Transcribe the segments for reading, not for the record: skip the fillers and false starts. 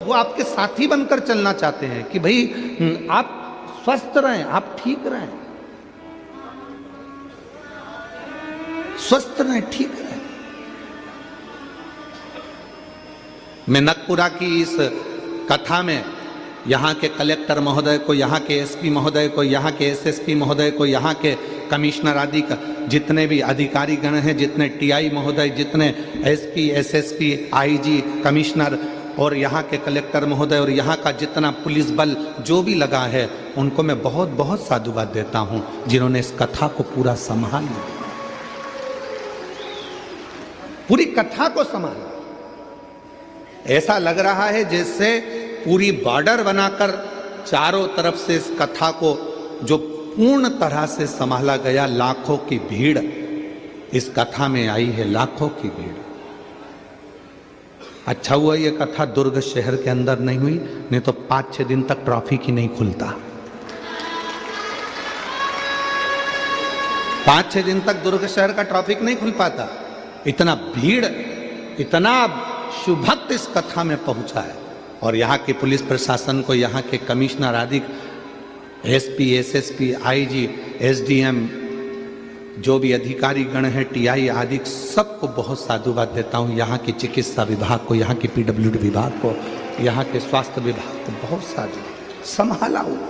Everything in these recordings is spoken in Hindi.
वो आपके साथी बनकर चलना चाहते हैं कि भाई आप स्वस्थ रहें, आप ठीक रहें, स्वस्थ रहें, ठीक रहें। मैं नगपुरा की इस कथा में यहाँ के कलेक्टर महोदय को, यहाँ के एसपी महोदय को, यहाँ के एसएसपी महोदय को, यहाँ के कमिश्नर आदि का जितने भी अधिकारी गण हैं, जितने टीआई महोदय, जितने एसपी, एसएसपी, आईजी, कमिश्नर और यहाँ के कलेक्टर महोदय और यहाँ का जितना पुलिस बल जो भी लगा है, उनको मैं बहुत बहुत साधुवाद देता हूँ जिन्होंने इस कथा को पूरा संभाल लिया, पूरी कथा को संभाला। ऐसा लग रहा है जैसे पूरी बॉर्डर बनाकर चारों तरफ से इस कथा को जो पूर्ण तरह से संभाला गया। लाखों की भीड़ इस कथा में आई है, लाखों की भीड़। अच्छा हुआ ये कथा दुर्ग शहर के अंदर नहीं हुई, नहीं तो 5-6 दिन तक ट्रैफिक ही नहीं खुलता। 5-6 दिन तक दुर्ग शहर का ट्रैफिक नहीं खुल पाता। इतना भीड़, इतना शुभक्त इस कथा में पहुंचा है। और यहाँ के पुलिस प्रशासन को, यहाँ के कमिश्नर आदि, एसपी, एसएसपी, आईजी, एसडीएम, जो भी अधिकारी गण हैं, टीआई आदि, सबको बहुत साधुवाद देता हूँ। यहाँ की चिकित्सा विभाग को, यहाँ के पीडब्ल्यूडी विभाग को, यहाँ के स्वास्थ्य विभाग को बहुत साधु संभाला हुआ,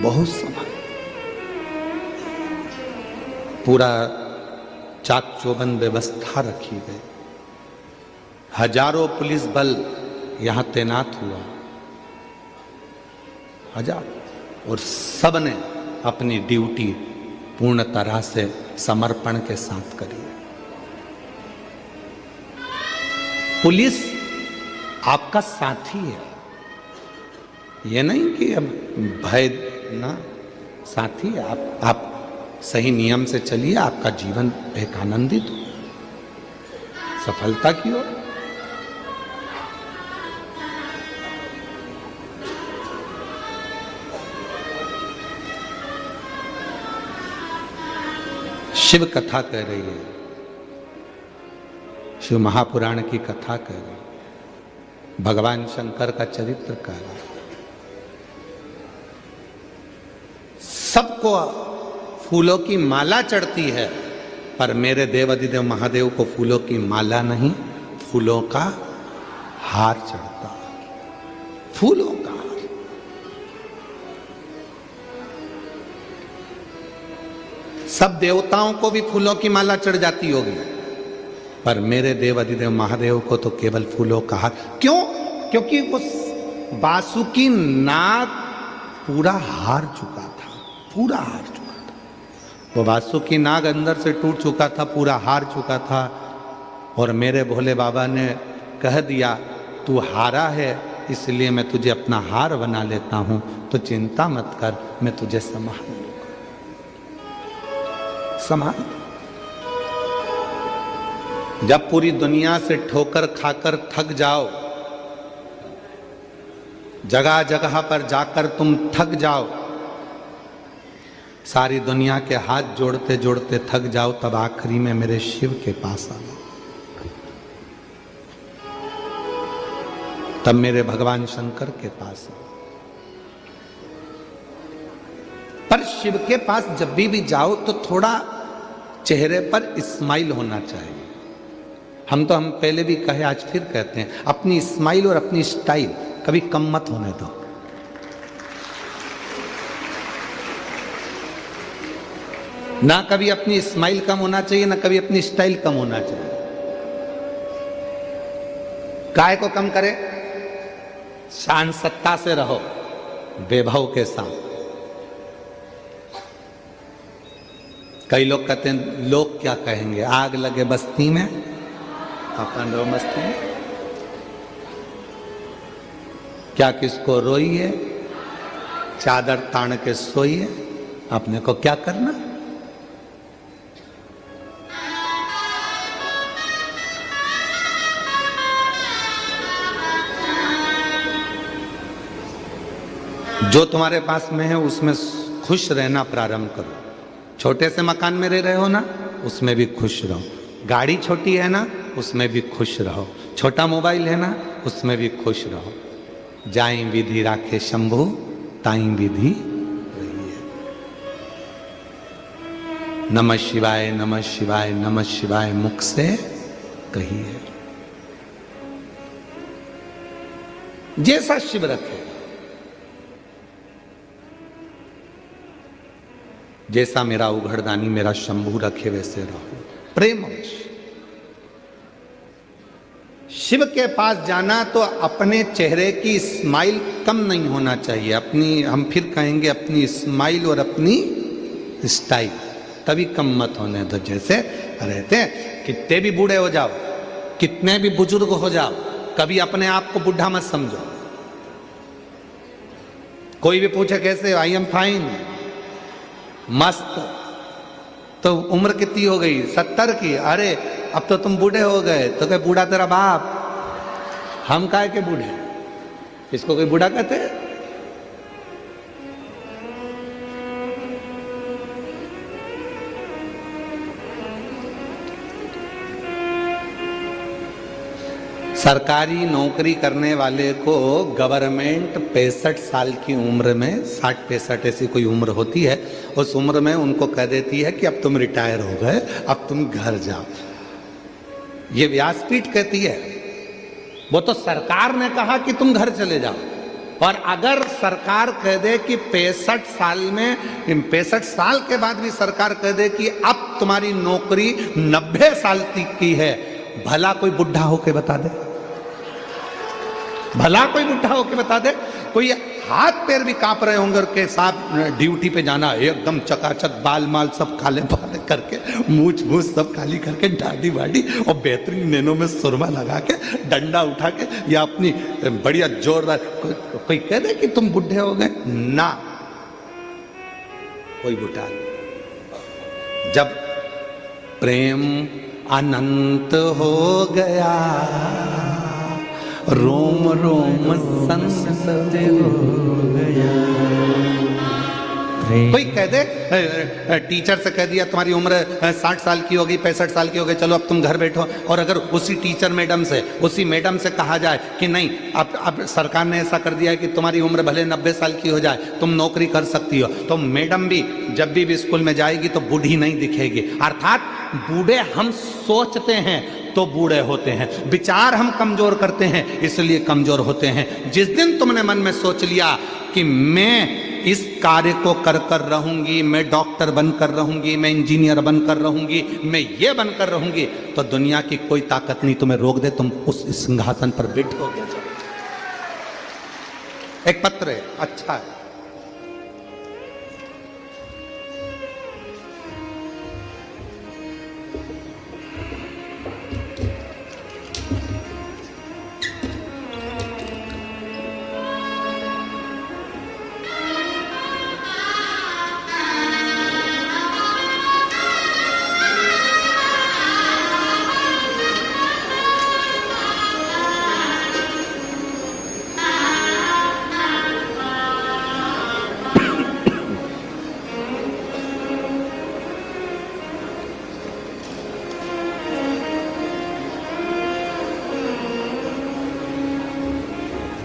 बहुत संभाला। पूरा चाक चौबंद व्यवस्था रखी गई, हजारों पुलिस बल यहाँ तैनात हुआ, हजार, और सबने अपनी ड्यूटी पूर्ण तरह से समर्पण के साथ करी। पुलिस आपका साथी है, ये नहीं कि अब भय ना, साथी है। आप सही नियम से चलिए, आपका जीवन एक आनंदित हो, सफलता की ओर। शिव कथा कह रही है, शिव महापुराण की कथा कह रही है, भगवान शंकर का चरित्र कह रहा है। सबको फूलों की माला चढ़ती है, पर मेरे देवाधिदेव महादेव को फूलों की माला नहीं, फूलों का हार चढ़ता है, फूलों का हार। सब देवताओं को भी फूलों की माला चढ़ जाती होगी, पर मेरे देवाधिदेव महादेव को तो केवल फूलों का हार। क्यों? क्योंकि वो बासुकी नाग पूरा हार चुका था, पूरा हार चुका था। वो बासुकी नाग अंदर से टूट चुका था, पूरा हार चुका था। और मेरे भोले बाबा ने कह दिया, तू हारा है, इसलिए मैं तुझे अपना हार बना लेता हूं, तो चिंता मत कर, मैं तुझे संभाल लूंगा, संभाल। जब पूरी दुनिया से ठोकर खाकर थक जाओ, जगह जगह पर जाकर तुम थक जाओ, सारी दुनिया के हाथ जोड़ते जोड़ते थक जाओ, तब आखिरी में मेरे शिव के पास आ जाओ, तब मेरे भगवान शंकर के पास आओ। पर शिव के पास जब भी जाओ तो थोड़ा चेहरे पर स्माइल होना चाहिए। हम पहले भी कहे, आज फिर कहते हैं, अपनी स्माइल और अपनी स्टाइल कभी कम मत होने दो। ना कभी अपनी स्माइल कम होना चाहिए, ना कभी अपनी स्टाइल कम होना चाहिए। काय को कम करे? शान सत्ता से रहो, वैभव के साथ। कई लोग कहते हैं, लोग क्या कहेंगे, आग लगे बस्ती में, अपन रो मस्ती में, क्या किसको रोइए, चादर तान के सोइए, अपने को क्या करना। जो तुम्हारे पास में है उसमें खुश रहना प्रारंभ करो। छोटे से मकान में रह रहे हो ना, उसमें भी खुश रहो। गाड़ी छोटी है ना, उसमें भी खुश रहो। छोटा मोबाइल है ना, उसमें भी खुश रहो। जाई विधि राखे शंभु ताई विधि रहिए। नमः शिवाय नमः शिवाय नमः शिवाय मुख से कहिए। जैसा शिव रखे, जैसा मेरा उघड़दानी मेरा शंभू रखे वैसे रहो प्रेम। शिव के पास जाना तो अपने चेहरे की स्माइल कम नहीं होना चाहिए, अपनी, हम फिर कहेंगे अपनी स्माइल और अपनी स्टाइल तभी कम मत होने दो। जैसे रहते हैं, कितने भी बूढ़े हो जाओ, कितने भी बुजुर्ग हो जाओ, कभी अपने आप को बुढ़ा मत समझो। कोई भी पूछे कैसे, आई एम फाइन, मस्त। तो उम्र कितनी हो गई? 70 की। अरे अब तो तुम बूढ़े हो गए। तो क्या बूढ़ा तेरा बाप? हम काहे के बूढ़े? इसको कोई बूढ़ा कहते हैं? सरकारी नौकरी करने वाले को गवर्नमेंट 65 साल की उम्र में, 60-65 ऐसी कोई उम्र होती है, उस उम्र में उनको कह देती है कि अब तुम रिटायर हो गए, अब तुम घर जाओ। ये व्यासपीठ कहती है, वो तो सरकार ने कहा कि तुम घर चले जाओ। और अगर सरकार कह दे कि 65 साल में, 65 साल के बाद भी सरकार कह दे कि अब तुम्हारी नौकरी 90 साल तक की है, भला कोई बुढ़ा होके बता दे? भला कोई बुढ़ा होके बता दे? कोई हाथ पैर भी कांप रहे होंगे के साथ ड्यूटी पे जाना, एकदम चकाचक बाल माल सब काले बाले करके, मूछ मूछ सब काली करके, दाढ़ी वाड़ी और बेहतरीन नैनों में सुरमा लगा के, डंडा उठा के, या अपनी बढ़िया जोरदार, कोई कह दे कि तुम बुढ़े हो गए ना, कोई बुढ़ा नहीं। जब प्रेम अनंत हो गया, रोम रोम संत हो गया। कोई कह दे, टीचर से कह दिया तुम्हारी उम्र 60 साल की होगी, 65 साल की हो गई, चलो अब तुम घर बैठो। और अगर उसी टीचर मैडम से, उसी मैडम से कहा जाए कि नहीं, अब सरकार ने ऐसा कर दिया है कि तुम्हारी उम्र भले 90 साल की हो जाए, तुम नौकरी कर सकती हो, तो मैडम भी जब भी स्कूल में जाएगी तो बूढ़ी नहीं दिखेगी। अर्थात बूढ़े हम सोचते हैं तो बूढ़े होते हैं, विचार हम कमजोर करते हैं इसलिए कमजोर होते हैं। जिस दिन तुमने मन में सोच लिया कि मैं इस कार्य को कर कर रहूंगी, मैं डॉक्टर बनकर रहूंगी, मैं इंजीनियर बनकर रहूंगी, मैं ये बनकर रहूंगी, तो दुनिया की कोई ताकत नहीं तुम्हें रोक दे, तुम उस सिंहासन पर बैठोगे। एक पत्र है, अच्छा है,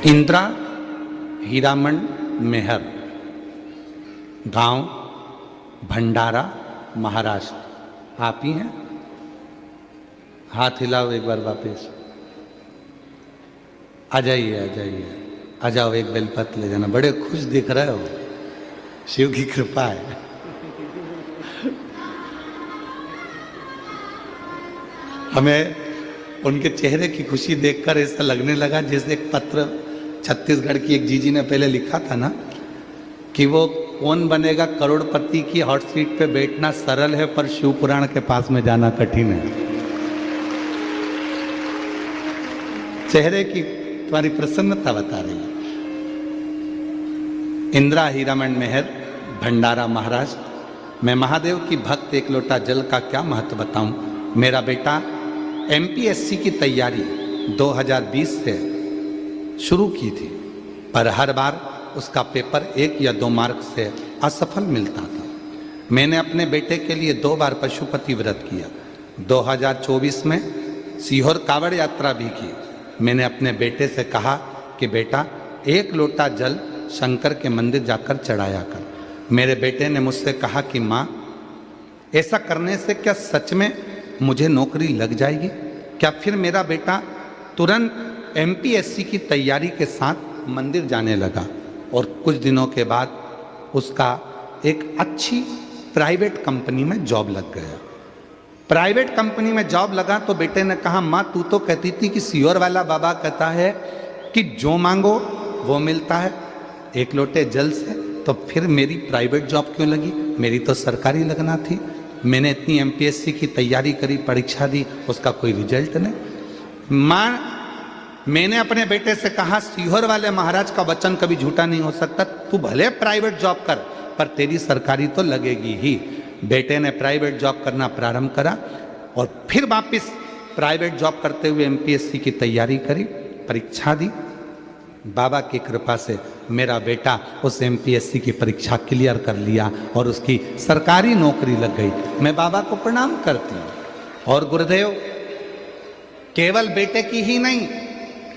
इंदिरा हीरामन मेहर, गांव भंडारा, महाराष्ट्र। आप ही हैं? हाथ हिलाओ एक बार वापस। आ जाइए, आ जाइए, आ जाओ, एक बेलपत्र ले जाना। बड़े खुश दिख रहे हो, शिव की कृपा है। हमें उनके चेहरे की खुशी देखकर ऐसा लगने लगा जैसे एक पत्र छत्तीसगढ़ की एक जीजी ने पहले लिखा था ना, कि वो कौन बनेगा करोड़पति की हॉट सीट पे बैठना सरल है पर शिव पुराण के पास में जाना कठिन है। चेहरे की तुम्हारी प्रसन्नता बता रही है। इंदिरा हीरामन मेहर, भंडारा, महाराष्ट्र। मैं महादेव की भक्त, एक लोटा जल का क्या महत्व बताऊं। मेरा बेटा एमपीएससी की तैयारी 2020 से शुरू की थी, पर हर बार उसका पेपर 1 या 2 मार्क से असफल मिलता था। मैंने अपने बेटे के लिए 2 बार पशुपति व्रत किया। 2024 में सीहोर कावड़ यात्रा भी की। मैंने अपने बेटे से कहा कि बेटा एक लोटा जल शंकर के मंदिर जाकर चढ़ाया कर। मेरे बेटे ने मुझसे कहा कि माँ, ऐसा करने से क्या सच में मुझे नौकरी लग जाएगी? क्या फिर मेरा बेटा तुरंत एमपीएससी की तैयारी के साथ मंदिर जाने लगा और कुछ दिनों के बाद उसका एक अच्छी प्राइवेट कंपनी में जॉब लग गया। प्राइवेट कंपनी में जॉब लगा तो बेटे ने कहा, माँ तू तो कहती थी कि सियोर वाला बाबा कहता है कि जो मांगो वो मिलता है एक लोटे जल से, तो फिर मेरी प्राइवेट जॉब क्यों लगी? मेरी तो सरकारी लगना थी। मैंने इतनी एमपीएससी की तैयारी करी, परीक्षा दी, उसका कोई रिजल्ट नहीं। माँ, मैंने अपने बेटे से कहा, सीहोर वाले महाराज का वचन कभी झूठा नहीं हो सकता, तू भले प्राइवेट जॉब कर पर तेरी सरकारी तो लगेगी ही। बेटे ने प्राइवेट जॉब करना प्रारंभ करा और फिर वापस प्राइवेट जॉब करते हुए एमपीएससी की तैयारी करी, परीक्षा दी। बाबा की कृपा से मेरा बेटा उस एमपीएससी की परीक्षा क्लियर कर लिया और उसकी सरकारी नौकरी लग गई। मैं बाबा को प्रणाम करती हूँ। और गुरुदेव, केवल बेटे की ही नहीं,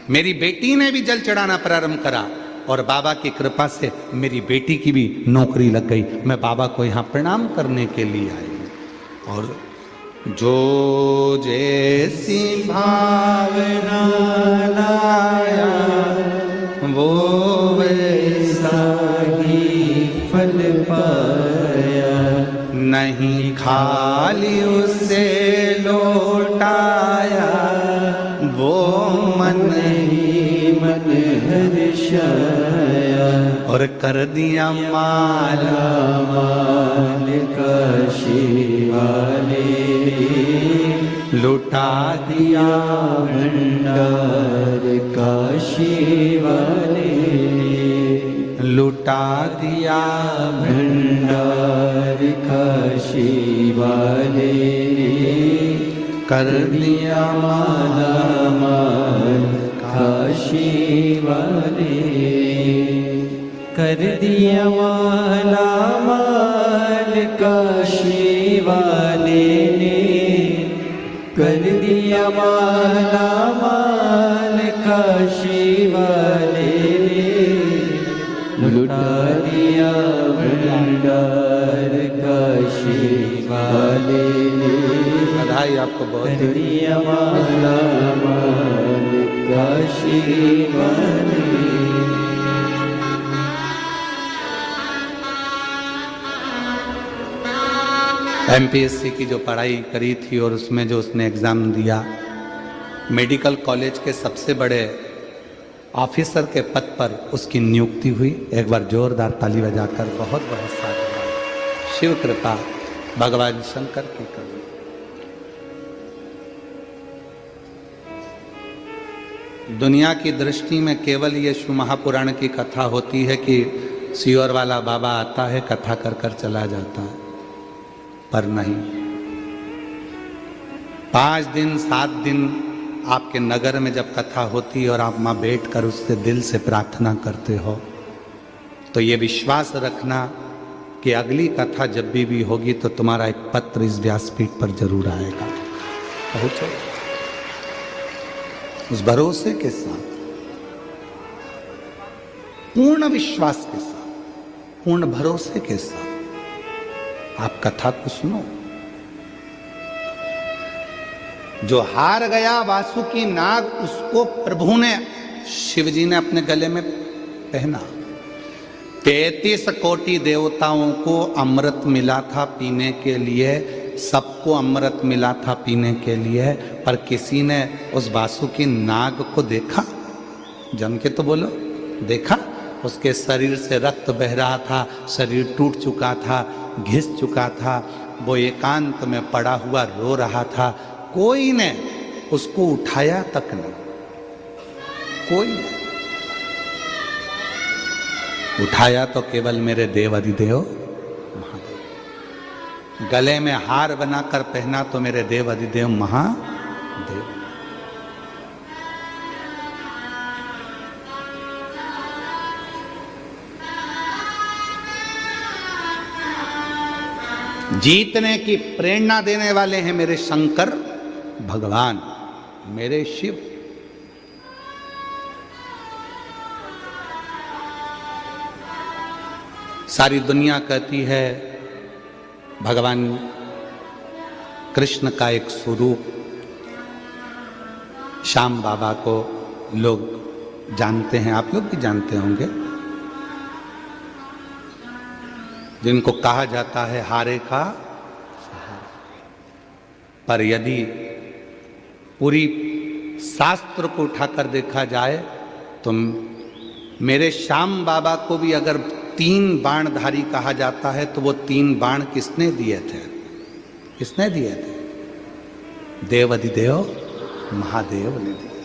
मेरी बेटी ने भी जल चढ़ाना प्रारंभ करा और बाबा की कृपा से मेरी बेटी की भी नौकरी लग गई। मैं बाबा को यहाँ प्रणाम करने के लिए आई हूँ। और जो जैसी भावना लाया वो वैसा ही फल पाया, नहीं खाली उसे लौटाया वो मन ही मन हर्षाया। और कर दिया माला माल काशी वाले, लुटा दिया भंडार काशी वाले, लुटा दिया भंडार काशी वाले, कर दिया माला माल काशी वाले, कर दिया माला माल काशी वाले ने, कर दिया माला माल काशी वाले ने, लुटा दिया भंडार काशी वाले ने। बधाई आपको बहुत। कर दिया माला माल काशी वाले। एमपीएससी की जो पढ़ाई करी थी और उसमें जो उसने एग्ज़ाम दिया, मेडिकल कॉलेज के सबसे बड़े ऑफिसर के पद पर उसकी नियुक्ति हुई। एक बार जोरदार ताली बजाकर बहुत बहुत साधुवाद। शिव कृपा, भगवान शंकर की कृपा। दुनिया की दृष्टि में केवल ये शिव महापुराण की कथा होती है कि सियोर वाला बाबा आता है, कथा कर कर चला जाता है, पर नहीं। 5 दिन 7 दिन आपके नगर में जब कथा होती है और आप वहाँ बैठ कर उससे दिल से प्रार्थना करते हो, तो ये विश्वास रखना कि अगली कथा जब भी होगी तो तुम्हारा एक पत्र इस व्यासपीठ पर जरूर आएगा। पहुंचो उस भरोसे के साथ, पूर्ण विश्वास के साथ, पूर्ण भरोसे के साथ आप कथा को सुनो। जो हार गया वासुकी नाग, उसको प्रभु ने, शिवजी ने अपने गले में पहना। 33 कोटि देवताओं को अमृत मिला था पीने के लिए, सबको अमृत मिला था पीने के लिए, पर किसी ने उस वासुकी नाग को देखा? जम के तो बोलो, देखा? उसके शरीर से रक्त बह रहा था, शरीर टूट चुका था, घिस चुका था, वो एकांत में पड़ा हुआ रो रहा था। कोई ने उसको उठाया तक नहीं, कोई नहीं उठाया। तो केवल मेरे देव अधिदेव महादेव। गले में हार बनाकर पहना तो मेरे देव अधिदेव महादेव। जीतने की प्रेरणा देने वाले हैं मेरे शंकर भगवान, मेरे शिव। सारी दुनिया कहती है भगवान कृष्ण का एक स्वरूप श्याम बाबा को लोग जानते हैं, आप लोग भी जानते होंगे, जिनको कहा जाता है हारे का सहारा। पर यदि पूरी शास्त्र को उठाकर देखा जाए तो मेरे श्याम बाबा को भी अगर 3 बाणधारी कहा जाता है तो वो 3 बाण किसने दिए थे? किसने दिए थे? देवाधिदेव महादेव ने दिए थे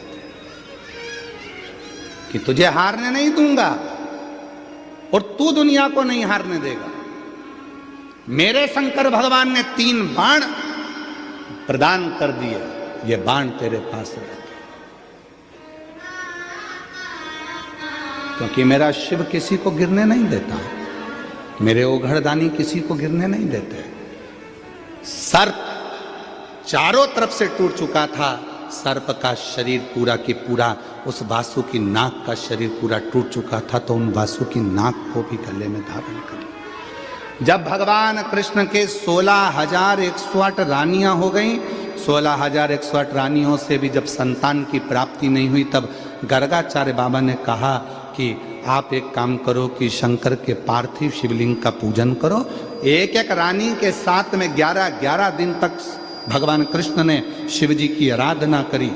कि तुझे हारने नहीं दूंगा और तू दुनिया को नहीं हारने देगा। मेरे शंकर भगवान ने 3 बाण प्रदान कर दिए, ये बाण तेरे पास रहे, क्योंकि मेरा शिव किसी को गिरने नहीं देता, मेरे ओघड़दानी किसी को गिरने नहीं देते। सर्प चारों तरफ से टूट चुका था, सर्प का शरीर पूरा की पूरा, उस वासु की नाक का शरीर पूरा टूट चुका था, तो उन वासु की नाक को भी गले में धारण कर लिया। जब भगवान कृष्ण के 16,108 रानियां हो गई, 16,108 रानियों से भी जब संतान की प्राप्ति नहीं हुई, तब गर्गाचार्य बाबा ने कहा कि आप एक काम करो कि शंकर के पार्थिव शिवलिंग का पूजन करो। एक एक रानी के साथ में 11 दिन तक भगवान कृष्ण ने शिव जी की आराधना करी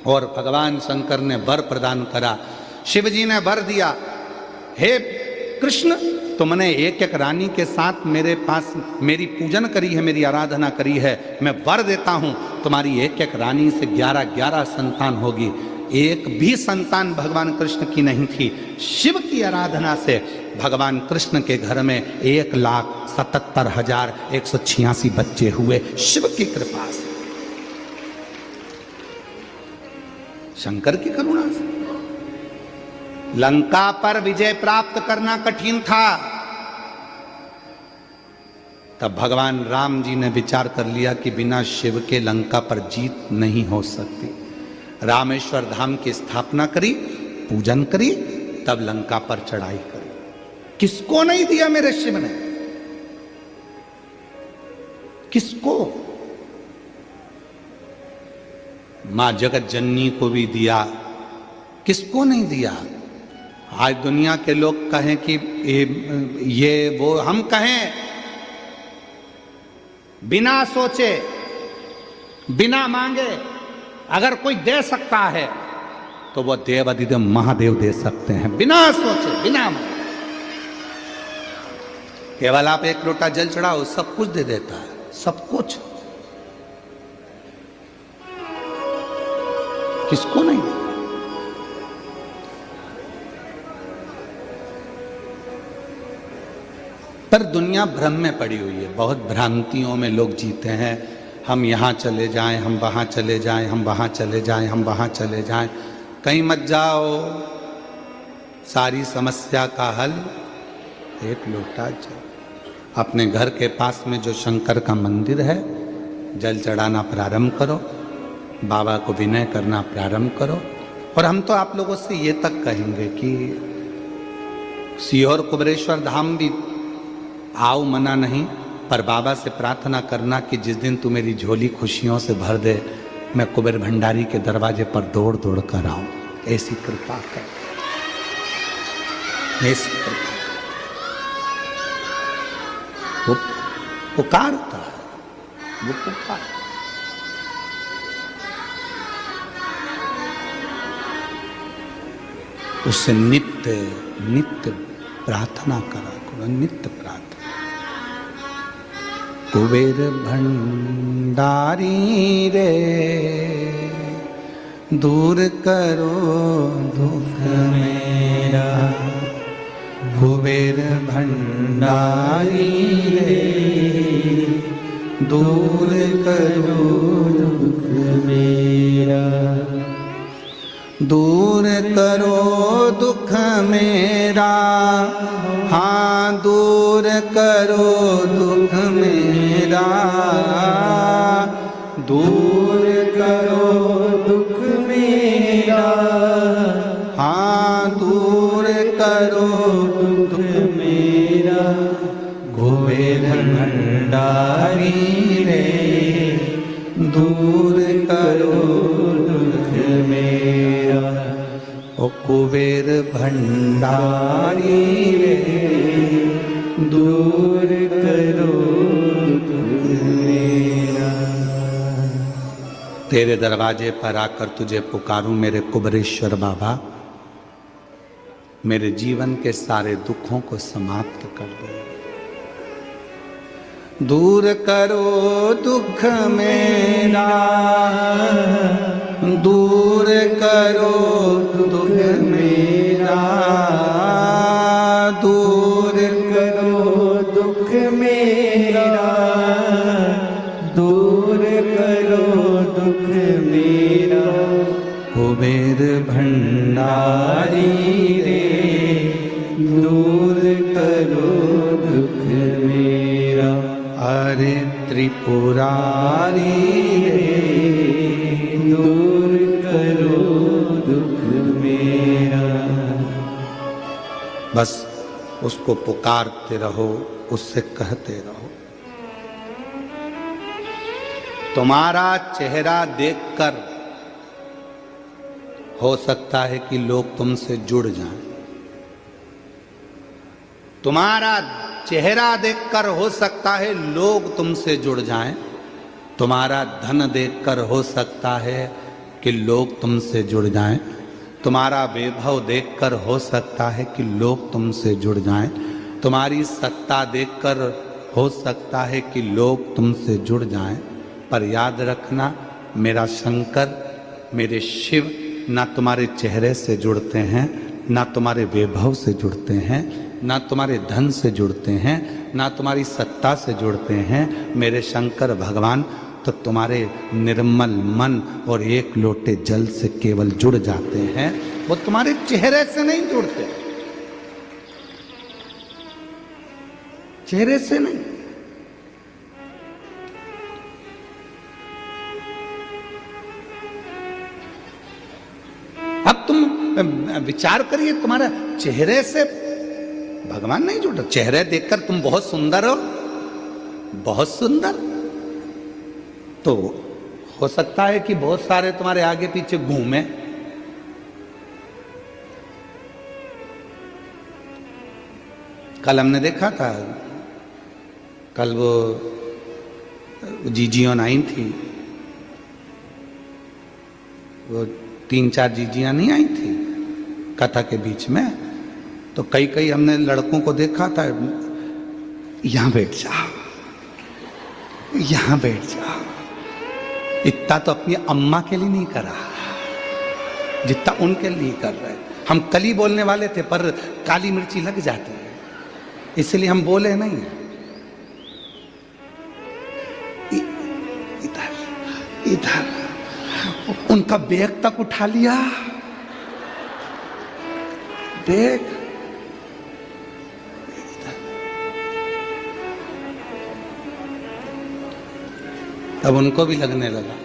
और भगवान शंकर ने वर प्रदान करा। शिव जी ने वर दिया, हे कृष्ण तुमने एक एक रानी के साथ मेरे पास मेरी पूजन करी है, मेरी आराधना करी है, मैं वर देता हूं तुम्हारी एक एक रानी से 11 संतान होगी। एक भी संतान भगवान कृष्ण की नहीं थी। शिव की आराधना से भगवान कृष्ण के घर में 1,77,186 बच्चे हुए, शिव की कृपा से, शंकर की करुणा से। लंका पर विजय प्राप्त करना कठिन था, तब भगवान राम जी ने विचार कर लिया कि बिना शिव के लंका पर जीत नहीं हो सकती। रामेश्वर धाम की स्थापना करी, पूजन करी, तब लंका पर चढ़ाई करी। किसको नहीं दिया मेरे शिव ने? किसको? मां जगत जननी को भी दिया, किसको नहीं दिया? आज दुनिया के लोग कहें कि ये वो, हम कहें बिना सोचे बिना मांगे अगर कोई दे सकता है तो वो देवाधिदेव महादेव दे सकते हैं, बिना सोचे बिना मांगे। केवल आप एक लोटा जल चढ़ाओ, सब कुछ दे देता है, सब कुछ। किसको नहीं? पर दुनिया भ्रम में पड़ी हुई है, बहुत भ्रांतियों में लोग जीते हैं। हम यहाँ चले जाएं, हम वहाँ चले जाएं, हम वहाँ चले जाएं, हम वहाँ चले जाएं। कहीं मत जाओ, सारी समस्या का हल एक लोटा जल। अपने घर के पास में जो शंकर का मंदिर है, जल चढ़ाना प्रारंभ करो, बाबा को विनय करना प्रारंभ करो। और हम तो आप लोगों से ये तक कहेंगे कि सीहोर कुबेरेश्वर धाम भी आओ, मना नहीं, पर बाबा से प्रार्थना करना कि जिस दिन तू मेरी झोली खुशियों से भर दे, मैं कुबेर भंडारी के दरवाजे पर दौड़ दौड़ कर आऊं। ऐसी कृपा कर, ऐसी कृपा। वो पुकारता है, वो पुकार। उससे नित्य नित्य प्रार्थना करा करो, नित्य प्रार्थना। कुबेर भंडारी रे दूर करो दुख मेरा, कुबेर भंडारी रे दूर करो दुख मेरा, दूर करो दुख मेरा, हाँ दूर करो दुख मेरा, दूर करो दुख मेरा, हाँ दूर करो दुख मेरा। कुबेर भंडारी रे, दूर करो दुख मेरा। ओ कुबेर भंडारी रे, दूर करो दुख मेरा। तेरे दरवाजे पर आकर तुझे पुकारूं मेरे कुबेरेश्वर बाबा, मेरे जीवन के सारे दुखों को समाप्त कर दो। दूर करो दुख मेरा, दूर करो दुख मेरा, दूर करो दुख मेरा, दूर करो दुख मेरा। कुबेर भंडारी रे, दूर करो दुख मेरा। अरे त्रिपुरारी रे, दूर करो दुख मेरा। बस उसको पुकारते रहो, उससे कहते रहो। तुम्हारा चेहरा देखकर हो सकता है कि लोग तुमसे जुड़ जाएं। तुम्हारा चेहरा देखकर हो सकता है लोग तुमसे जुड़ जाएं। तुम्हारा धन देखकर हो सकता है कि लोग तुमसे जुड़ जाएं। तुम्हारा वैभव देखकर हो सकता है कि लोग तुमसे जुड़ जाएं। तुम्हारी सत्ता देखकर हो सकता है कि लोग तुमसे जुड़ जाएं। पर याद रखना, मेरा शंकर, मेरे शिव ना तुम्हारे चेहरे से जुड़ते हैं, ना तुम्हारे वैभव से जुड़ते हैं, ना तुम्हारे धन से जुड़ते हैं, ना तुम्हारी सत्ता से जुड़ते हैं। मेरे शंकर भगवान तो तुम्हारे निर्मल मन और एक लोटे जल से केवल जुड़ जाते हैं, वो तुम्हारे चेहरे से नहीं जुड़ते, चेहरे से नहीं। अब तुम विचार करिए, तुम्हारा चेहरे से भगवान नहीं जुड़ा। चेहरे देखकर तुम बहुत सुंदर हो, बहुत सुंदर, तो हो सकता है कि बहुत सारे तुम्हारे आगे पीछे घूमे। कल हमने देखा था, कल वो जीजियों आई थी, वो 3-4 जीजियां नहीं आई थी कथा के बीच में, तो कई कई हमने लड़कों को देखा था, यहां बैठ जाओ, यहां बैठ जाओ। इतना तो अपनी अम्मा के लिए नहीं करा जितना उनके लिए कर रहे। हम कली बोलने वाले थे पर काली मिर्ची लग जाती है, इसलिए हम बोले नहीं। इधर इधर उनका बैग तक उठा लिया, बैग। तब उनको भी लगने लगा,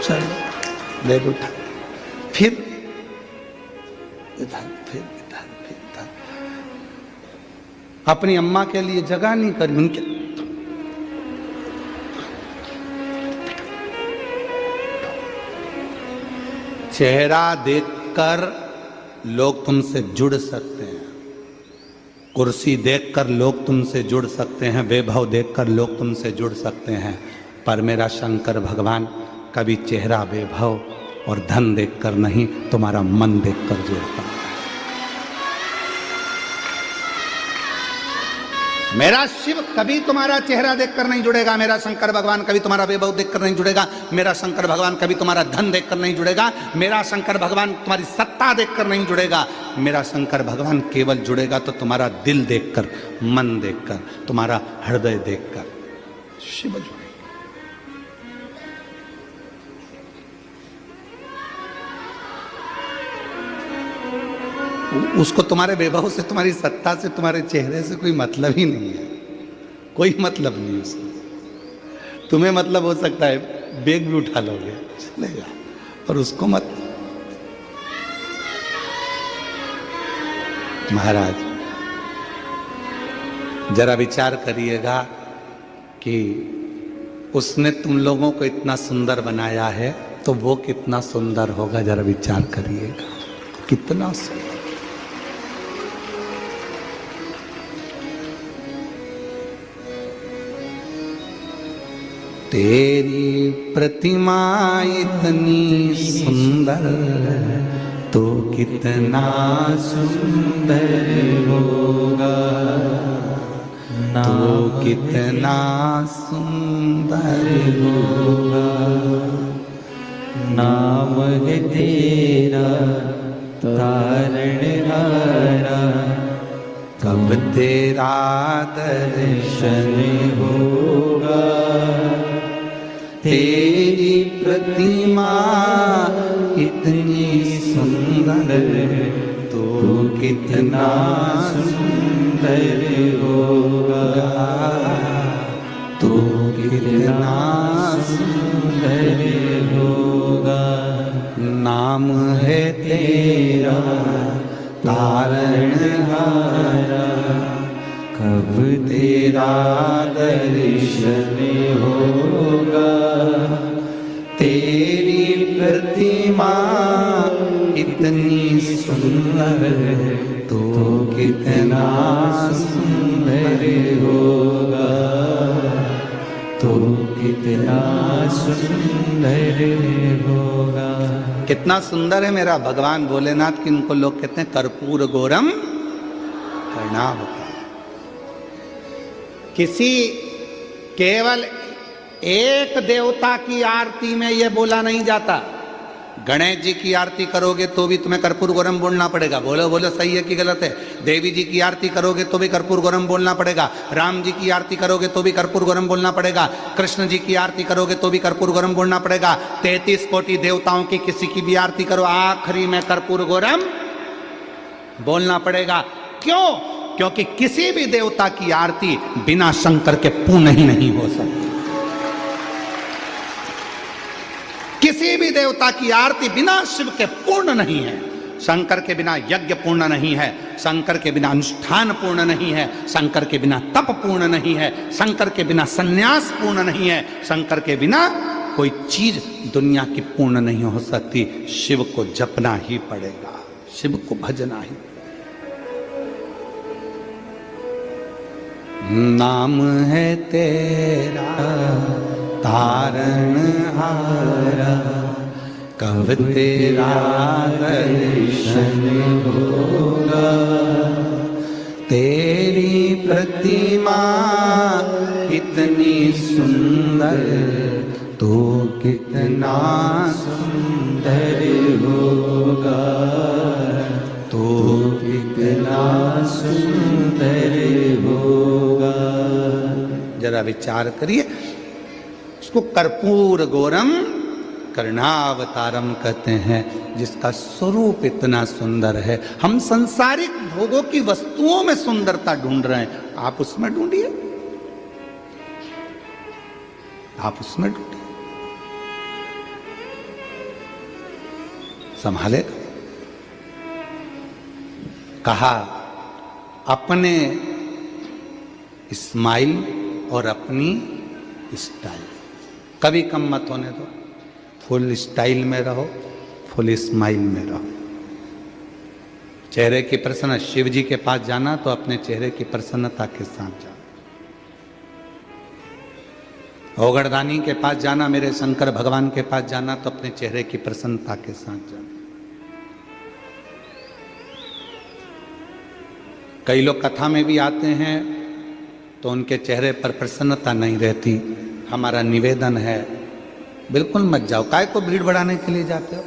चलो बैग उठा, फिर इधर, फिर इधर, फिर इधर। अपनी अम्मा के लिए जगह नहीं करी, उनके चेहरा देखकर लोग तुमसे जुड़ सकते हैं, कुर्सी देखकर लोग तुमसे जुड़ सकते हैं, वैभव देखकर लोग तुमसे जुड़ सकते हैं, पर मेरा शंकर भगवान कभी चेहरा, वैभव और धन देखकर नहीं, तुम्हारा मन देखकर जुड़ता है। मेरा शिव कभी तुम्हारा चेहरा देखकर नहीं जुड़ेगा, मेरा शंकर भगवान कभी तुम्हारा वैभव देखकर नहीं जुड़ेगा, मेरा शंकर भगवान कभी तुम्हारा धन देखकर नहीं जुड़ेगा, मेरा शंकर भगवान तुम्हारी सत्ता देखकर नहीं जुड़ेगा। मेरा शंकर भगवान केवल जुड़ेगा तो तुम्हारा दिल देखकर, मन देखकर, तुम्हारा हृदय देखकर शिव जुड़ेगा। उसको तुम्हारे वैभव से, तुम्हारी सत्ता से, तुम्हारे चेहरे से कोई मतलब ही नहीं है, कोई मतलब नहीं उसको। तुम्हें मतलब हो सकता है बैग भी उठा लोगे, चलेगा, और उसको मत। महाराज जरा विचार करिएगा कि उसने तुम लोगों को इतना सुंदर बनाया है तो वो कितना सुंदर होगा। जरा विचार करिएगा कितना सुंदर। तेरी प्रतिमा इतनी सुंदर तो कितना सुंदर होगा, तो कितना सुंदर होगा। नाम है तेरा तारणहारा, कब तेरा दर्शन होगा। तेरी प्रतिमा इतनी सुंदर तो कितना सुंदर होगा, तो कितना सुंदर होगा। नाम है तेरा तारणहारा, कब तेरा दर्शन होगा। तेरी प्रतिमा इतनी सुंदर तो कितना सुंदर होगा, तो कितना सुंदर होगा। कितना सुंदर है मेरा भगवान भोलेनाथ की। उनको लोग कहते हैं कर्पूर गौरम कर्णावतारम। किसी केवल एक देवता की आरती में यह बोला नहीं जाता। गणेश जी की आरती करोगे तो भी तुम्हें कर्पूर गौरम बोलना पड़ेगा। बोलो बोलो सही है कि गलत है। देवी जी की आरती करोगे तो भी कर्पूर गौरम बोलना पड़ेगा। राम जी की आरती करोगे तो भी कर्पूर गौरम बोलना पड़ेगा। कृष्ण जी की आरती करोगे तो भी कर्पूर गौरम बोलना पड़ेगा। 33 कोटि देवताओं की किसी की भी आरती करो, आखिरी में कर्पूर गौरम बोलना पड़ेगा। क्यों? क्योंकि किसी भी देवता की आरती बिना शंकर के पूर्ण ही नहीं हो सकती। किसी भी देवता की आरती बिना शिव के पूर्ण नहीं है। शंकर के बिना यज्ञ पूर्ण नहीं है, शंकर के बिना अनुष्ठान पूर्ण नहीं है, शंकर के बिना तप पूर्ण नहीं है, शंकर के बिना संन्यास पूर्ण नहीं है, शंकर के बिना कोई चीज दुनिया की पूर्ण नहीं हो सकती। शिव को जपना ही पड़ेगा, शिव को भजना ही। नाम है तेरा तारणहारा, कब तेरा दर्शन होगा। तेरी प्रतिमा इतनी सुंदर तो कितना सुंदर होगा, तो कितना सुंदर होगा। जरा विचार करिए। उसको कर्पूर गौरम कर्णावतारम कहते हैं, जिसका स्वरूप इतना सुंदर है। हम संसारिक भोगों की वस्तुओं में सुंदरता ढूंढ रहे हैं, आप उसमें ढूंढिए, आप उसमें ढूंढिए। संभालेगा। कहा अपने स्माइल और अपनी स्टाइल कभी कम मत होने दो। फुल स्टाइल में रहो, फुल स्माइल में रहो। चेहरे की प्रसन्न, शिव जी के पास जाना तो अपने चेहरे की प्रसन्नता के साथ जाना। ओगरदानी के पास जाना, मेरे शंकर भगवान के पास जाना तो अपने चेहरे की प्रसन्नता के साथ जाना। कई लोग कथा में भी आते हैं तो उनके चेहरे पर प्रसन्नता नहीं रहती। हमारा निवेदन है, बिल्कुल मत जाओ। काय को भीड़ बढ़ाने के लिए जाते हो?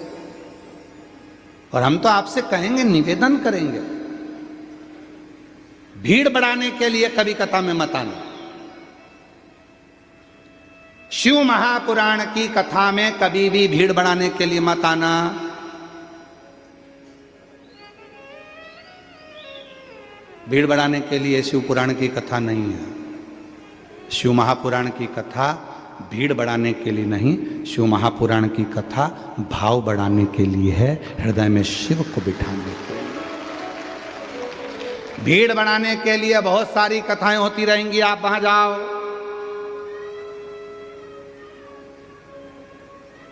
और हम तो आपसे कहेंगे, निवेदन करेंगे, भीड़ बढ़ाने के लिए कभी कथा में मत आना। शिव महापुराण की कथा में कभी भी भीड़ बढ़ाने के लिए मत आना। भीड़ बढ़ाने के लिए शिव पुराण की कथा नहीं है। शिव महापुराण की कथा भीड़ बढ़ाने के लिए नहीं, शिव महापुराण की कथा भाव बढ़ाने के लिए है, हृदय में शिव को बिठाने के लिए। भीड़ बढ़ाने के लिए बहुत सारी कथाएं होती रहेंगी, आप वहां जाओ,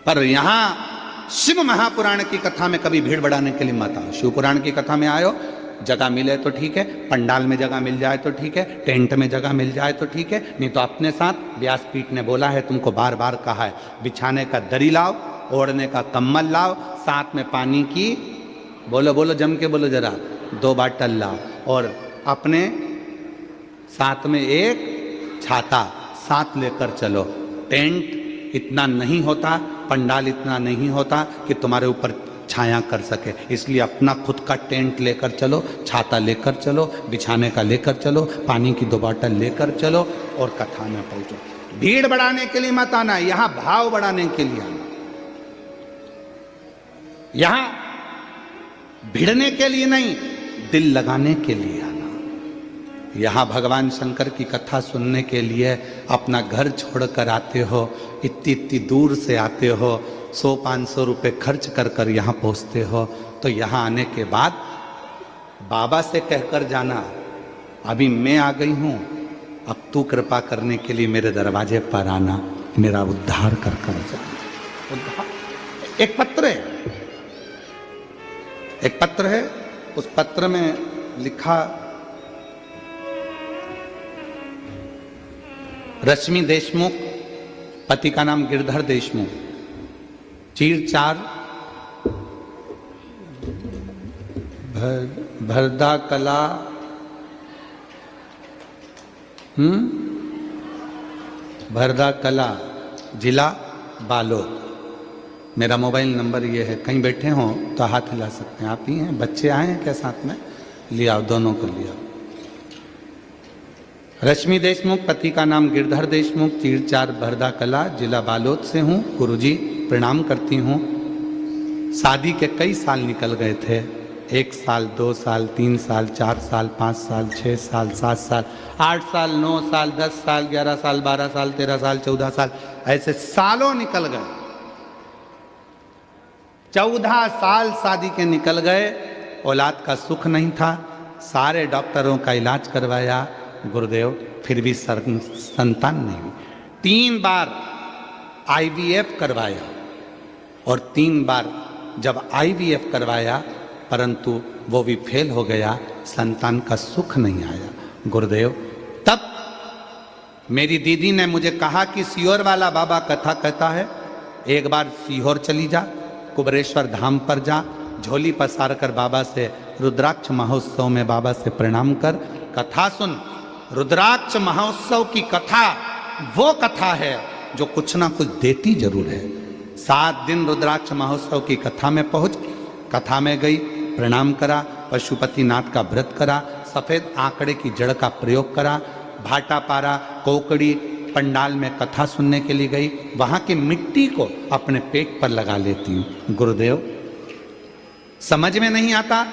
पर यहां शिव महापुराण की कथा में कभी भीड़ बढ़ाने के लिए मत आओ। शिव पुराण की कथा में आयो, जगह मिले तो ठीक है, पंडाल में जगह मिल जाए तो ठीक है, टेंट में जगह मिल जाए तो ठीक है, नहीं तो अपने साथ व्यासपीठ ने बोला है, तुमको बार बार कहा है, बिछाने का दरी लाओ, ओढ़ने का कम्बल लाओ, साथ में पानी की, बोलो बोलो जम के बोलो जरा, 2 बाटल लाओ, और अपने साथ में एक छाता साथ लेकर चलो। टेंट इतना नहीं होता, पंडाल इतना नहीं होता कि तुम्हारे ऊपर छाया कर सके, इसलिए अपना खुद का टेंट लेकर चलो, छाता लेकर चलो, बिछाने का लेकर चलो, पानी की 2 बाटल लेकर चलो और कथा में पहुंचो। भीड़ बढ़ाने के लिए मत आना, यहां भाव बढ़ाने के लिए आना, यहां भिड़ने के लिए नहीं, दिल लगाने के लिए आना। यहां भगवान शंकर की कथा सुनने के लिए अपना घर छोड़कर आते हो, इतनी इतनी दूर से आते हो, 100-500 रुपये खर्च कर कर यहाँ पहुँचते हो, तो यहाँ आने के बाद बाबा से कहकर जाना, अभी मैं आ गई हूँ, अब तू कृपा करने के लिए मेरे दरवाजे पर आना, मेरा उद्धार कर कर जाना। एक पत्र है, एक पत्र है, उस पत्र में लिखा, रश्मि देशमुख, पति का नाम गिरधर देशमुख, चीरचार, भरदा कला, भरदा कला, जिला बालोद। मेरा मोबाइल नंबर ये है, कहीं बैठे हो तो हाथ हिला सकते हैं, आप ही हैं, बच्चे आए हैं क्या साथ में, ले आओ, दोनों को ले आओ। रश्मि देशमुख, पति का नाम गिरधर देशमुख, चीरचार, भरदा कला, जिला बालोद से हूँ। गुरुजी प्रणाम करती हूँ। शादी के कई साल निकल गए थे, 1 साल, 2 साल, 3 साल, 4 साल, 5 साल, 6 साल, 7 साल, 8 साल, 9 साल, 10 साल, 11 साल, 12 साल, 13 साल, 14 साल, ऐसे सालों निकल गए। 14 साल शादी के निकल गए, औलाद का सुख नहीं था, सारे डॉक्टरों का इलाज करवाया गुरुदेव, फिर भी संतान नहीं हुई। 3 बार IVF करवाया, और 3 बार जब IVF करवाया परंतु वो भी फेल हो गया, संतान का सुख नहीं आया गुरुदेव। तब मेरी दीदी ने मुझे कहा कि सीहोर वाला बाबा कथा कहता है, एक बार सीहोर चली जा, कुबरेश्वर धाम पर जा, झोली पसार कर बाबा से रुद्राक्ष महोत्सव में बाबा से प्रणाम कर, कथा सुन। रुद्राक्ष महोत्सव की कथा वो कथा है जो कुछ ना कुछ देती जरूर है। 7 दिन रुद्राक्ष महोत्सव की कथा में पहुंच, कथा में गई, प्रणाम करा, पशुपतिनाथ का व्रत करा, सफेद आंकड़े की जड़ का प्रयोग करा, भाटा पारा, कोकड़ी, पंडाल में कथा सुनने के लिए गई, वहां की मिट्टी को अपने पेट पर लगा लेती हूँ। गुरुदेव समझ में नहीं आता,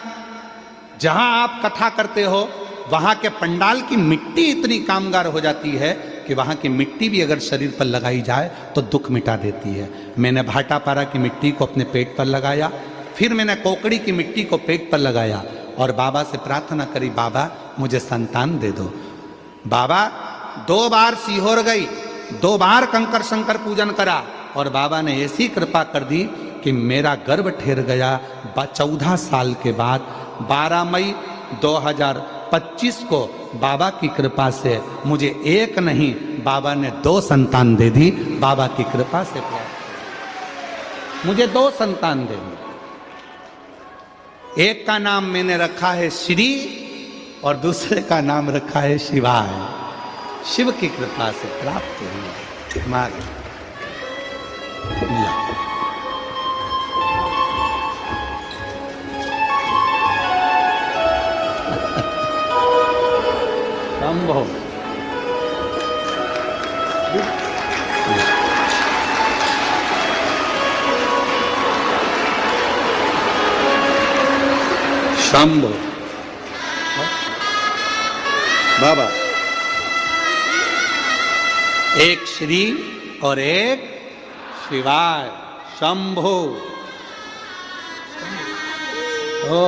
जहां आप कथा करते हो वहां के पंडाल की मिट्टी इतनी कामगार हो जाती है कि वहां की मिट्टी भी अगर शरीर पर लगाई जाए तो दुख मिटा देती है। मैंने भाटापारा की मिट्टी को अपने पेट पर लगाया, फिर मैंने कोकड़ी की मिट्टी को पेट पर लगाया और बाबा से प्रार्थना करी, बाबा मुझे संतान दे दो। बाबा 2 बार सीहोर गई, 2 बार कंकर शंकर पूजन करा, और बाबा ने ऐसी कृपा कर दी कि मेरा गर्भ ठहर गया। 14 साल के बाद 12 मई 2025 को बाबा की कृपा से मुझे 1 नहीं, बाबा ने 2 संतान दे दी। बाबा की कृपा से मुझे 2 संतान दे दी। एक का नाम मैंने रखा है श्री और दूसरे का नाम रखा है शिवाय। शिव की कृपा से प्राप्त हुआ। मार्ग संभव शंभो बाबा, एक श्री और एक शिवाय। शंभो ओ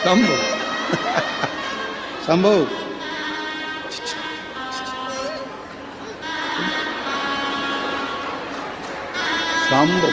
शंभो शंभू शंभू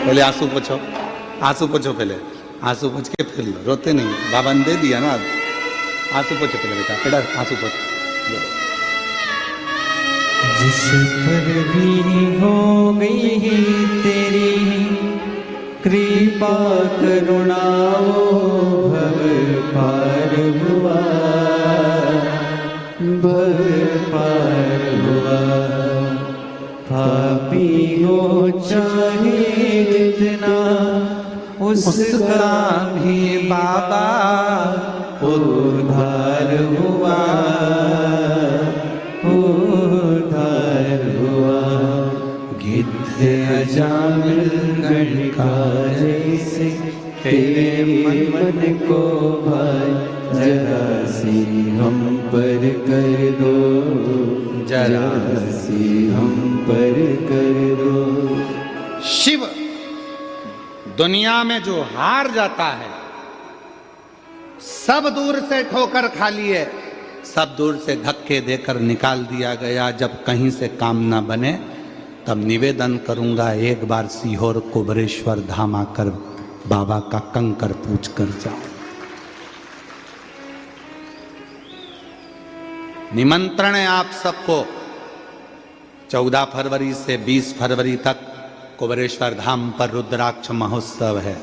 पहले आंसू पोछो, आंसू पोछो पहले, आंसू पोछ के फिर लो, रोते नहीं, बाबा ने दे दिया ना। आंसू पोछो पहले बेटा, बेटा आंसू पोछो। जिस पर भी हो गई तेरी कृपा करुणा वो भव पार हुआ, भव पार हुआ। पापी हो चाहे जितना उसका भी बाबा उद्धार हुआ, उद्धार हुआ। गिद्ध अजामिल गढ़ का जैसे तेरे मन को भाई जरा सी हम पर कर दो, जरा सी हम पर कर दो। शिव दुनिया में जो हार जाता है, सब दूर से ठोकर खा लिए, सब दूर से धक्के देकर निकाल दिया गया। जब कहीं से काम ना बने तब निवेदन करूंगा, एक बार सीहोर कुबरेश्वर धाम आकर बाबा का कंकर पूछ कर जाओ। निमंत्रण है आप सबको, 14 फरवरी से 20 फरवरी तक कुबरेश्वर धाम पर रुद्राक्ष महोत्सव है।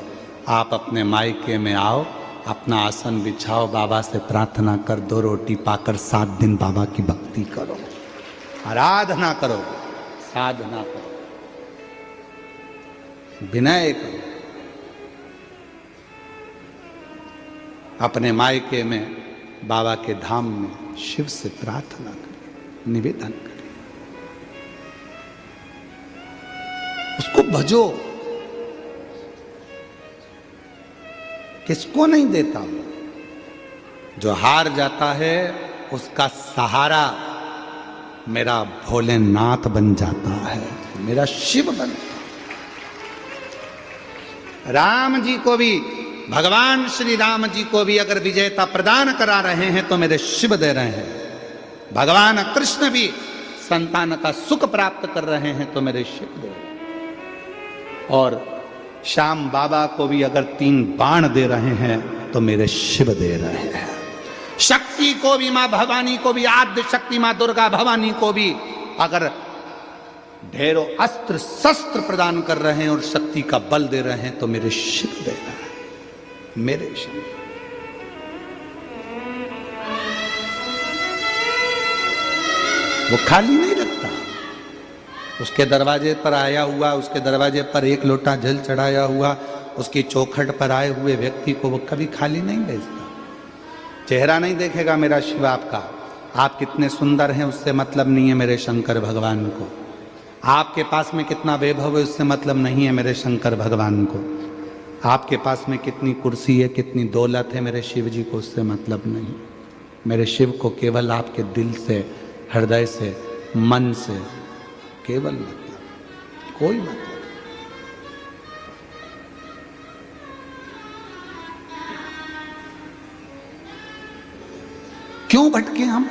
आप अपने मायके में आओ, अपना आसन बिछाओ, बाबा से प्रार्थना कर, 2 रोटी पाकर 7 दिन बाबा की भक्ति करो, आराधना करो, साधना करो, विनय करो। अपने मायके में बाबा के धाम में शिव से प्रार्थना करें, निवेदन करें, उसको भजो। किसको नहीं देता वो? जो हार जाता है उसका सहारा मेरा भोलेनाथ बन जाता है, मेरा शिव बनता है। राम जी को भी, भगवान श्री राम जी को भी अगर विजेता प्रदान करा रहे हैं तो मेरे शिव दे रहे हैं। भगवान कृष्ण भी संतान का सुख प्राप्त कर रहे हैं तो मेरे शिव दे रहे हैं। और श्याम बाबा को भी अगर 3 बाण दे रहे हैं तो मेरे शिव दे रहे हैं। शक्ति को भी, मां भवानी को भी, आद्य शक्ति मां दुर्गा भवानी को भी अगर ढेरों अस्त्र शस्त्र प्रदान कर रहे हैं और शक्ति का बल दे रहे हैं तो मेरे शिव दे रहे हैं, मेरे शिव। वो खाली नहीं रखता। उसके दरवाजे पर आया हुआ, उसके दरवाजे पर 1 लोटा जल चढ़ाया हुआ, उसकी चौखट पर आए हुए व्यक्ति को वो कभी खाली नहीं भेजता। चेहरा नहीं देखेगा मेरा शिव आपका, आप कितने सुंदर हैं उससे मतलब नहीं है मेरे शंकर भगवान को। आपके पास में कितना वैभव है उससे मतलब नहीं है मेरे शंकर भगवान को। आपके पास में कितनी कुर्सी है, कितनी दौलत है, मेरे शिव जी को उससे मतलब नहीं। मेरे शिव को केवल आपके दिल से, हृदय से, मन से केवल मतलब, कोई मतलब। क्यों भटके हम?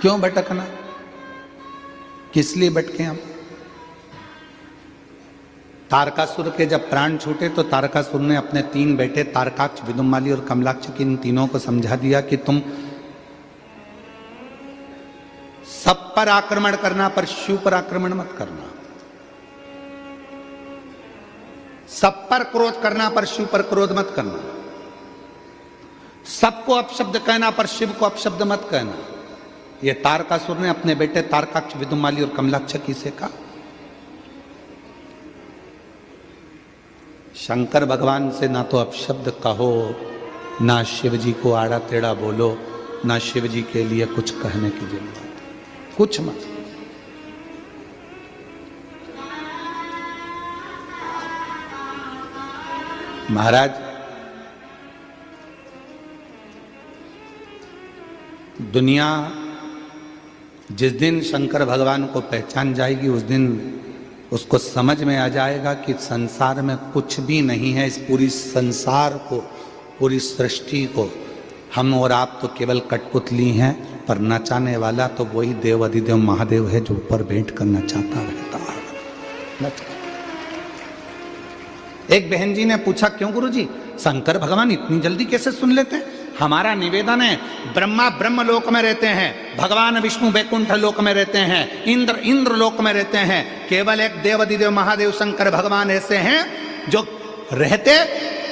क्यों भटकना? किस लिए भटके हम? तारकासुर के जब प्राण छूटे तो तारकासुर ने अपने 3 बेटे तारकाक्ष, विदुमाली और कमलाक्ष की इन तीनों को समझा दिया कि तुम सब पर आक्रमण करना पर शिव पर आक्रमण मत करना, सब पर क्रोध करना पर शिव पर क्रोध मत करना, सबको अपशब्द कहना पर शिव को अपशब्द मत कहना। यह तारकासुर ने अपने बेटे तारकाक्ष, विदुमाली और कमलाक्ष की से कहा। शंकर भगवान से ना तो अपशब्द कहो, ना शिव जी को आड़ा टेढ़ा बोलो, ना शिव जी के लिए कुछ कहने की जरूरत, कुछ मत। महाराज, दुनिया जिस दिन शंकर भगवान को पहचान जाएगी उस दिन उसको समझ में आ जाएगा कि संसार में कुछ भी नहीं है। इस पूरी संसार को, पूरी सृष्टि को हम और आप तो केवल कठपुतली हैं, पर नचाने वाला तो वही देव अधिदेव महादेव है जो ऊपर भेंट करना चाहता रहता है। एक बहन जी ने पूछा, क्यों गुरुजी शंकर भगवान इतनी जल्दी कैसे सुन लेते हैं? हमारा निवेदन है, ब्रह्मा ब्रह्म लोक में रहते हैं, भगवान विष्णु वैकुंठ लोक में रहते हैं, इंद्र इंद्र लोक में रहते हैं। केवल एक देव अधिदेव महादेव शंकर भगवान ऐसे हैं जो रहते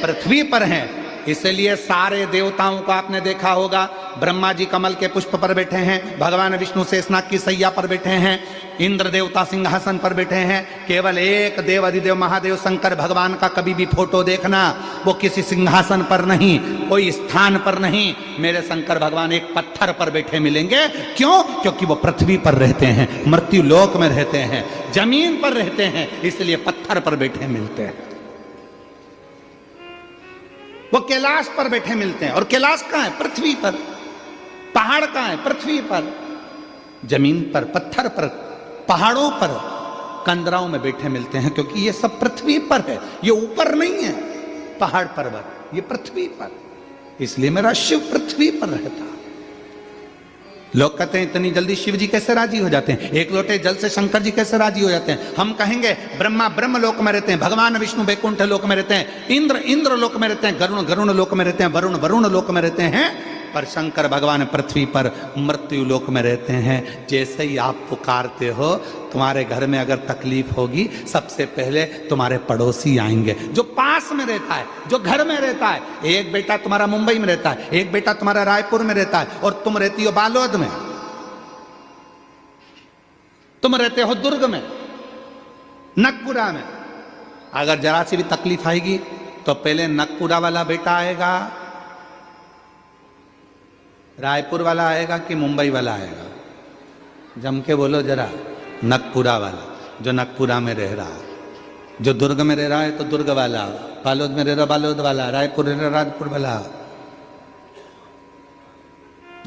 पृथ्वी पर हैं। इसलिए सारे देवताओं को आपने देखा होगा, ब्रह्मा जी कमल के पुष्प पर बैठे हैं, भगवान विष्णु शेषनाग की सैया पर बैठे हैं, इंद्र देवता सिंहासन पर बैठे हैं। केवल एक देव अधिदेव महादेव शंकर भगवान का कभी भी फोटो देखना, वो किसी सिंहासन पर नहीं, कोई स्थान पर नहीं, मेरे शंकर भगवान एक पत्थर पर बैठे मिलेंगे। क्यों? क्योंकि वो पृथ्वी पर रहते हैं, मृत्यु लोक में रहते हैं, जमीन पर रहते हैं, इसलिए पत्थर पर बैठे मिलते हैं। वो कैलाश पर बैठे मिलते हैं, और कैलाश कहां है? पृथ्वी पर। पहाड़ कहां है? पृथ्वी पर। जमीन पर, पत्थर पर, पहाड़ों पर, कंदराओं में बैठे मिलते हैं, क्योंकि ये सब पृथ्वी पर है, ये ऊपर नहीं है पहाड़ पर्वत, ये पृथ्वी पर। इसलिए मेरा शिव पृथ्वी पर रहता। लोग कहते हैं इतनी जल्दी शिव जी कैसे राजी हो जाते हैं, एक लोटे जल से शंकर जी कैसे राजी हो जाते हैं? हम कहेंगे ब्रह्मा ब्रह्म लोक में रहते हैं, भगवान विष्णु वैकुंठ लोक में रहते हैं, इंद्र इंद्र लोक में रहते हैं, गरुण गरुण लोक में रहते हैं, वरुण वरुण लोक में रहते हैं, पर शंकर भगवान पृथ्वी पर मृत्यु लोक में रहते हैं। जैसे ही आप पुकारते हो, तुम्हारे घर में अगर तकलीफ होगी, सबसे पहले तुम्हारे पड़ोसी आएंगे, जो पास में रहता है, जो घर में रहता है। एक बेटा तुम्हारा मुंबई में रहता है, एक बेटा तुम्हारा रायपुर में रहता है, और तुम रहती हो बालोद में, तुम रहते हो दुर्ग में, नगपुरा में। अगर जरा सी भी तकलीफ आएगी तो पहले नगपुरा वाला बेटा आएगा, रायपुर वाला आएगा कि मुंबई वाला आएगा? जम के बोलो जरा। नगपुरा वाला, जो नगपुरा में रह रहा है। जो दुर्ग में रह रहा है तो दुर्ग वाला, बालोद में रह रहा बालोद वाला, रायपुर रह रहा रायपुर वाला,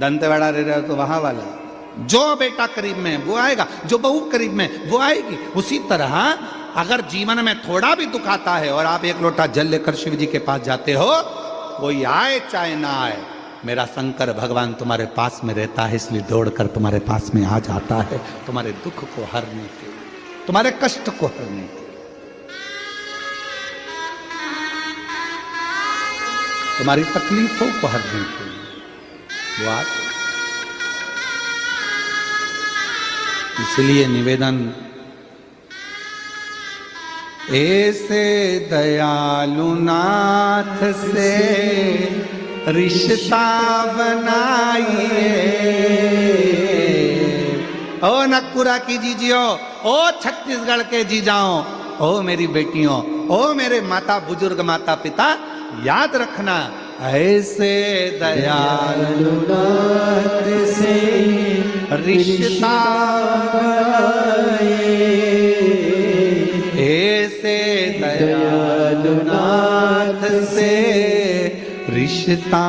दंतेवाड़ा रह रहा तो वहां वाला। जो बेटा करीब में वो आएगा, जो बहू करीब में वो आएगी। उसी तरह अगर जीवन में थोड़ा भी दुख आता है और आप एक लोटा जल लेकर शिव जी के पास जाते हो, कोई आए चाहे ना आए, मेरा शंकर भगवान तुम्हारे पास में रहता है, इसलिए दौड़कर तुम्हारे पास में आ जाता है, तुम्हारे दुख को हरने के, तुम्हारे कष्ट को हरने के, तुम्हारी तकलीफों को हरने के लिए वो आते। इसलिए निवेदन, ऐसे दयालु नाथ से रिश्ता बनाइए। ओ नगपुरा की जीजियो, ओ छत्तीसगढ़ के जीजाओ, ओ मेरी बेटियों, ओ मेरे माता बुजुर्ग माता पिता, याद रखना, ऐसे दयालु नाथ से रिश्ता बनाइए, ऐसे दयालु नाथ से रिश्ता